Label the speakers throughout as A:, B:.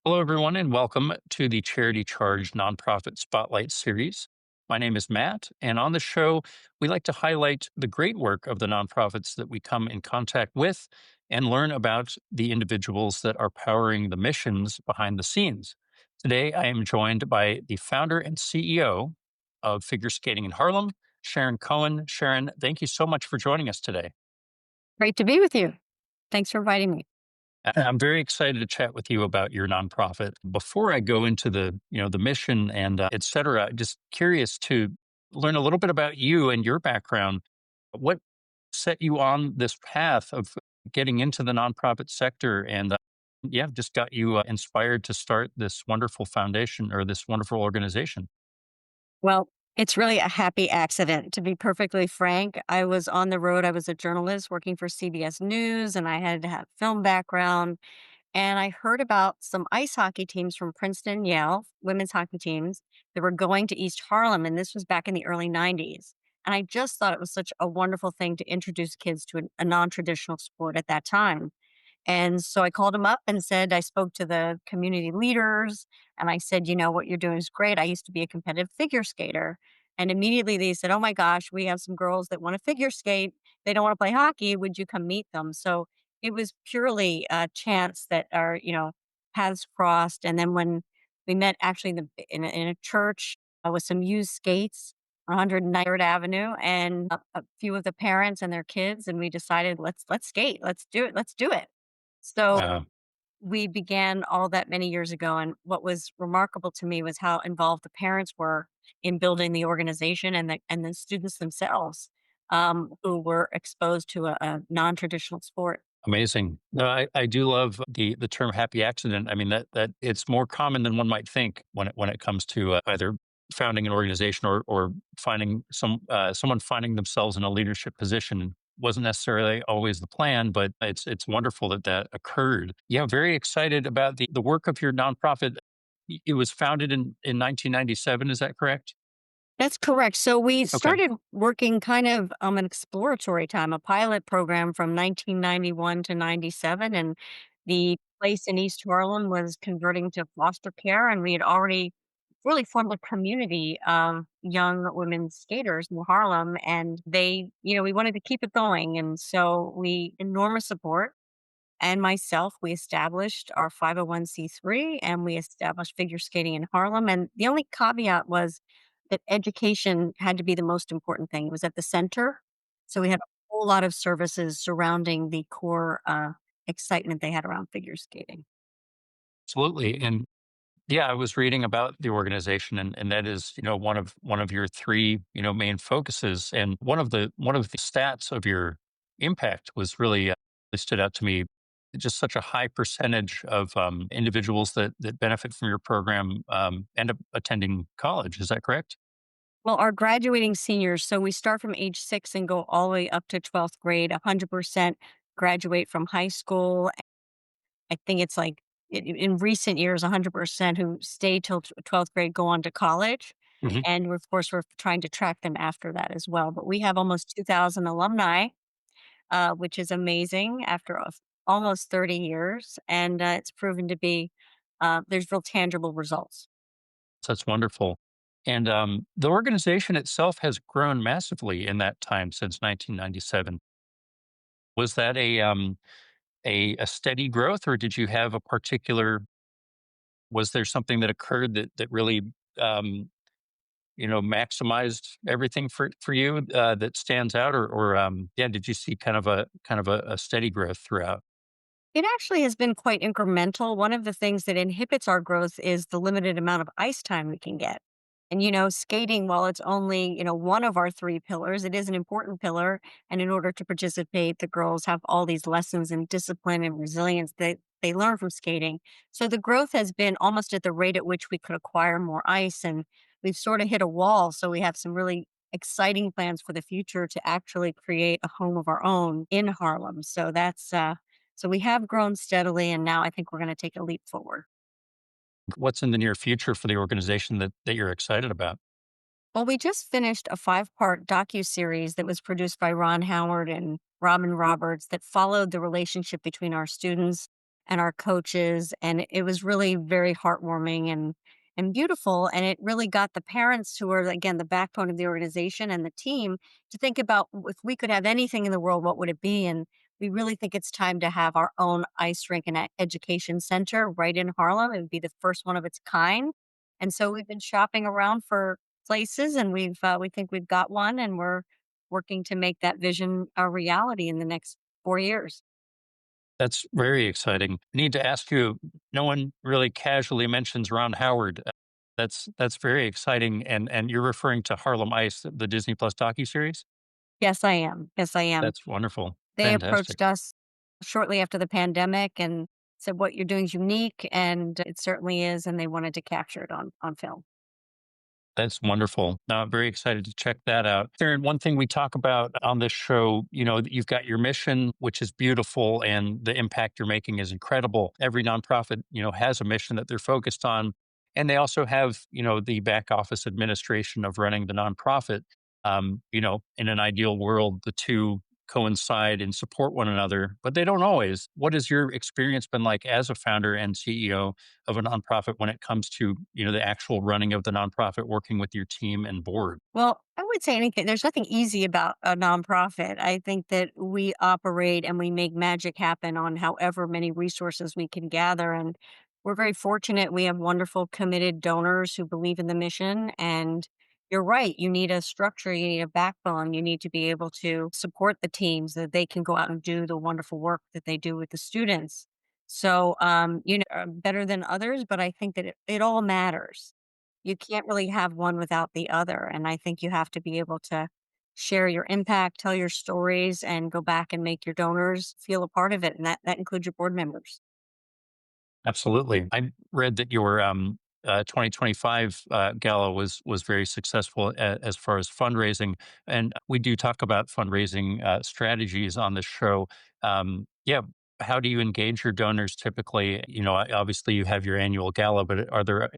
A: Hello, everyone, and welcome to the Charity Charge Nonprofit Spotlight Series. My name is Matt, and on the show, we like to highlight the great work of the nonprofits that we come in contact with and learn about the individuals that are powering the missions behind the scenes. Today, I am joined by the founder and CEO of Figure Skating in Harlem, Sharon Cohen. Sharon, thank you so much for joining us today.
B: Great to be with you. Thanks for inviting me.
A: I'm very excited to chat with you about your nonprofit. Before I go into the mission and et cetera, just curious to learn a little bit about you and your background. What set you on this path of getting into the nonprofit sector and yeah, just got you inspired to start this wonderful foundation or this wonderful organization?
B: Well, it's really a happy accident. To be perfectly frank, I was on the road. I was a journalist working for CBS News, and I had to have film background. And I heard about some ice hockey teams from Princeton and Yale, women's hockey teams, that were going to East Harlem. And this was back in the early 90s. And I just thought it was such a wonderful thing to introduce kids to a non traditional sport at that time. And so I called him up and said, I spoke to the community leaders and I said, what you're doing is great. I used to be a competitive figure skater. And immediately they said, oh my gosh, we have some girls that want to figure skate. They don't want to play hockey. Would you come meet them? So it was purely a chance that our, paths crossed. And then when we met actually in a church with some used skates, 103rd Avenue, and a few of the parents and their kids, and we decided let's skate, let's do it. So
A: Uh,
B: we began all that many years ago. And what was remarkable to me was how involved the parents were in building the organization and the students themselves who were exposed to a non traditional sport.
A: Amazing. No, I do love the term happy accident. I mean that it's more common than one might think when it comes to either founding an organization or finding someone finding themselves in a leadership position. Wasn't necessarily always the plan, but it's wonderful that that occurred. Yeah, very excited about the work of your nonprofit. It was founded in 1997. Is that correct?
B: That's correct. So we
A: Okay.
B: started working kind of an exploratory time, a pilot program from 1991 to 97. And the place in East Harlem was converting to foster care. And we had already really formed a community of young women skaters in Harlem. And we wanted to keep it going. And so we, enormous support and myself, we established our 501(c)(3) and we established figure skating in Harlem. And the only caveat was that education had to be the most important thing. It was at the center. So we had a whole lot of services surrounding the core excitement they had around figure skating.
A: Absolutely. And yeah, I was reading about the organization, and that is, one of your three, main focuses. And one of the stats of your impact was really it stood out to me. Just such a high percentage of individuals that benefit from your program end up attending college. Is that correct?
B: Well, our graduating seniors, so we start from age 6 and go all the way up to 12th grade, 100% graduate from high school. I think it's like in recent years, 100% who stay till 12th grade go on to college.
A: Hmm.
B: And of course, we're trying to track them after that as well. But we have almost 2,000 alumni, which is amazing after almost 30 years. And it's proven to be, there's real tangible results.
A: So that's wonderful. And the organization itself has grown massively in that time since 1997. Was that a steady growth, or did you have a particular was there something that occurred that really, um, maximized everything for you, that stands out? Or, yeah, did you see kind of a steady growth throughout?
B: It actually has been quite incremental. One of the things that inhibits our growth is the limited amount of ice time we can get. And, skating, while it's only, one of our three pillars, it is an important pillar. And in order to participate, the girls have all these lessons in discipline and resilience that they learn from skating. So the growth has been almost at the rate at which we could acquire more ice. And we've sort of hit a wall. So we have some really exciting plans for the future to actually create a home of our own in Harlem. So we have grown steadily, and now I think we're going to take a leap forward.
A: What's in the near future for the organization that you're excited about?
B: Well, we just finished a 5-part docu-series that was produced by Ron Howard and Robin Roberts that followed the relationship between our students and our coaches, and it was really very heartwarming and beautiful, and it really got the parents who are, again, the backbone of the organization and the team to think about, if we could have anything in the world, what would it be? And we really think it's time to have our own ice rink and education center right in Harlem. It would be the first one of its kind. And so we've been shopping around for places, and we think we've got one, and we're working to make that vision a reality in the next 4 years.
A: That's very exciting. I need to ask you, no one really casually mentions Ron Howard. That's very exciting, and you're referring to Harlem Ice, the Disney Plus docuseries?
B: Yes, I am. Yes, I am.
A: That's wonderful.
B: They
A: Fantastic.
B: approached us shortly after the pandemic and said, "What you're doing is unique," and it certainly is, and they wanted to capture it on film.
A: That's wonderful. Now I'm very excited to check that out. Sharon, one thing we talk about on this show, you've got your mission, which is beautiful, and the impact you're making is incredible. Every nonprofit, has a mission that they're focused on. And they also have, the back office administration of running the nonprofit. In an ideal world, the two coincide and support one another, but they don't always. What has your experience been like as a founder and CEO of a nonprofit when it comes to, the actual running of the nonprofit, working with your team and board?
B: Well, I would say anything. There's nothing easy about a nonprofit. I think that we operate and we make magic happen on however many resources we can gather. And we're very fortunate. We have wonderful, committed donors who believe in the mission. And you're right. You need a structure, you need a backbone, you need to be able to support the teams that they can go out and do the wonderful work that they do with the students. So, better than others, but I think that it all matters. You can't really have one without the other, and I think you have to be able to share your impact, tell your stories, and go back and make your donors feel a part of it, and that includes your board members.
A: Absolutely. I read that your 2025 gala was very successful as far as fundraising, and we do talk about fundraising strategies on the show. Yeah, how do you engage your donors typically? Obviously you have your annual gala, but are there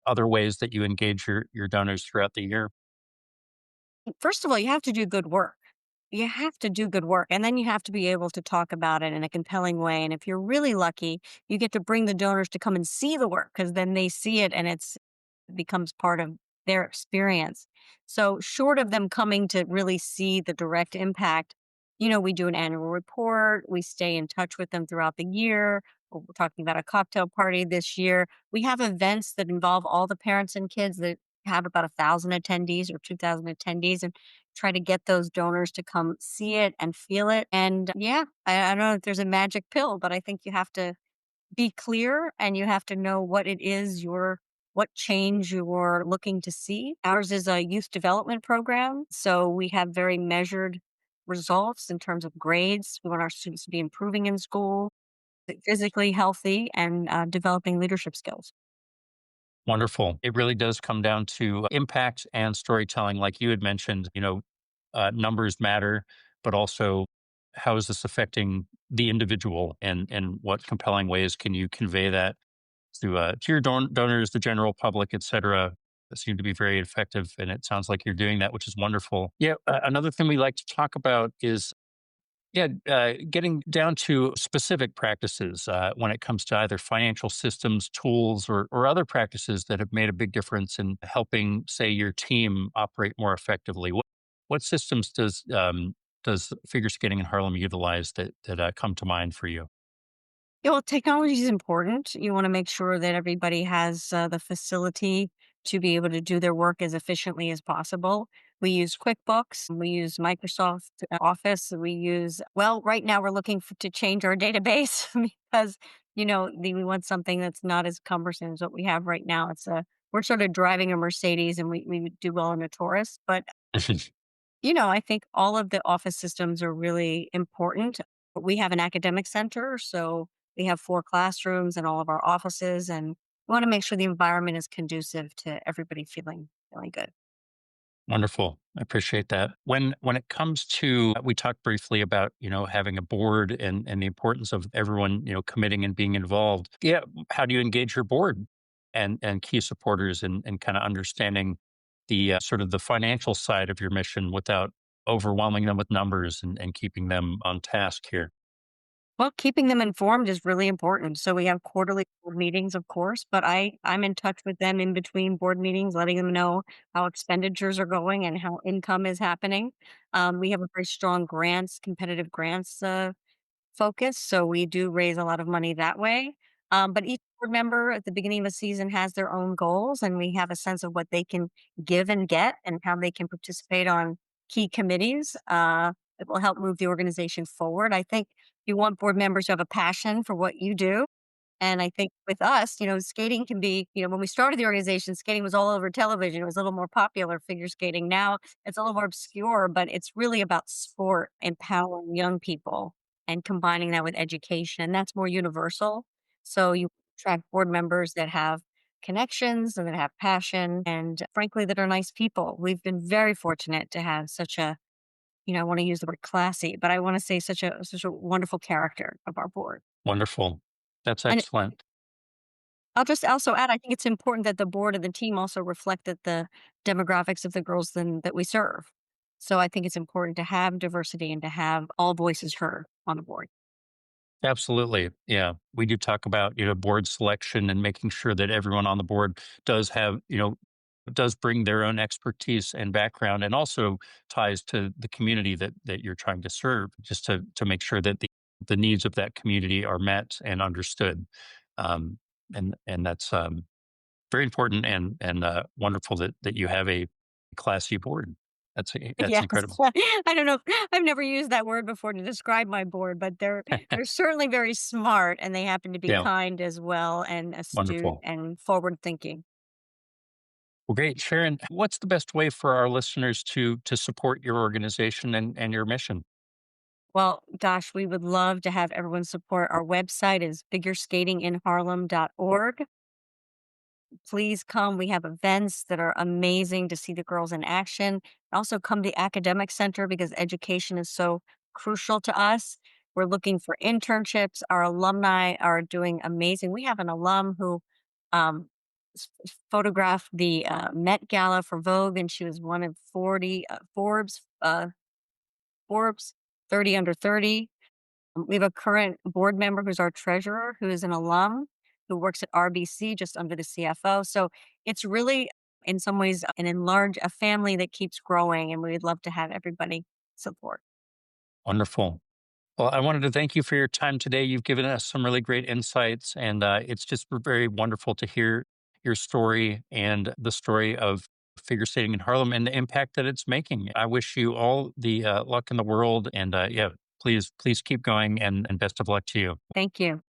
A: other ways that you engage your donors throughout the year?
B: First of all, you have to do good work. You have to do good work, and then you have to be able to talk about it in a compelling way, and if you're really lucky, you get to bring the donors to come and see the work, because then they see it and it becomes part of their experience. So, short of them coming to really see the direct impact, we do an annual report, we stay in touch with them throughout the year. We're talking about a cocktail party this year. We have events that involve all the parents and kids that have about 1,000 attendees or 2,000 attendees, and try to get those donors to come see it and feel it. And yeah, I don't know if there's a magic pill, but I think you have to be clear and you have to know what it is what change you're looking to see. Ours is a youth development program, so we have very measured results in terms of grades. We want our students to be improving in school, physically healthy, and developing leadership skills.
A: Wonderful. It really does come down to impact and storytelling, like you had mentioned. Numbers matter, but also how is this affecting the individual, and what compelling ways can you convey that to your donors, the general public, et cetera. That seem to be very effective, and it sounds like you're doing that, which is wonderful. Yeah, another thing we like to talk about is, yeah, getting down to specific practices when it comes to either financial systems, tools, or other practices that have made a big difference in helping, say, your team operate more effectively. What systems does Figure Skating in Harlem utilize that come to mind for you?
B: Yeah, well, technology is important. You want to make sure that everybody has the facility to be able to do their work as efficiently as possible. We use QuickBooks, we use Microsoft Office, well, right now we're looking to change our database because, we want something that's not as cumbersome as what we have right now. We're sort of driving a Mercedes and we do well in a Taurus, but I think all of the office systems are really important. We have an academic center, so we have 4 classrooms in all of our offices, and we want to make sure the environment is conducive to everybody feeling good.
A: Wonderful. I appreciate that. When it comes to, we talked briefly about, having a board and the importance of everyone, committing and being involved. Yeah. How do you engage your board and key supporters, and kind of understanding the sort of the financial side of your mission without overwhelming them with numbers, and keeping them on task here?
B: Well, keeping them informed is really important. So we have quarterly board meetings, of course, but I'm in touch with them in between board meetings, letting them know how expenditures are going and how income is happening. We have a very strong competitive grants focus, so we do raise a lot of money that way. But each board member at the beginning of the season has their own goals, and we have a sense of what they can give and get, and how they can participate on key committees. It will help move the organization forward. I think you want board members to have a passion for what you do. And I think with us, skating can be, when we started the organization, skating was all over television. It was a little more popular, figure skating. Now it's a little more obscure, but it's really about sport, empowering young people and combining that with education. And that's more universal. So you attract board members that have connections and that have passion and frankly that are nice people. We've been very fortunate to have such a, I want to use the word classy, but I want to say such a wonderful character of our board.
A: Wonderful. That's
B: And
A: excellent.
B: I'll just also add, I think it's important that the board and the team also reflected the demographics of the girls that we serve. So I think it's important to have diversity and to have all voices heard on the board.
A: Absolutely. Yeah. We do talk about, board selection and making sure that everyone on the board does have, does bring their own expertise and background and also ties to the community that you're trying to serve, just to make sure that the needs of that community are met and understood. Um, and that's very important and wonderful that you have a classy board. That's
B: Yes.
A: incredible.
B: I don't know. I've never used that word before to describe my board, but they're certainly very smart and they happen to be
A: Yeah,
B: kind as well and astute
A: wonderful.
B: and forward thinking.
A: Well, great, Sharon. What's the best way for our listeners to support your organization and your mission?
B: Well, gosh, we would love to have everyone support. Our website is figureskatinginharlem.org. Please come. We have events that are amazing to see the girls in action. Also, come to the academic center because education is so crucial to us. We're looking for internships. Our alumni are doing amazing. We have an alum who um, photographed the Met Gala for Vogue, and she was one of 40 Forbes 30 under 30. We have a current board member who's our treasurer, who is an alum, who works at RBC just under the CFO. So it's really, in some ways, a family that keeps growing, and we'd love to have everybody support.
A: Wonderful. Well, I wanted to thank you for your time today. You've given us some really great insights, and it's just very wonderful to hear your story and the story of figure skating in Harlem and the impact that it's making. I wish you all the luck in the world, and yeah, please keep going, and best of luck to you.
B: Thank you.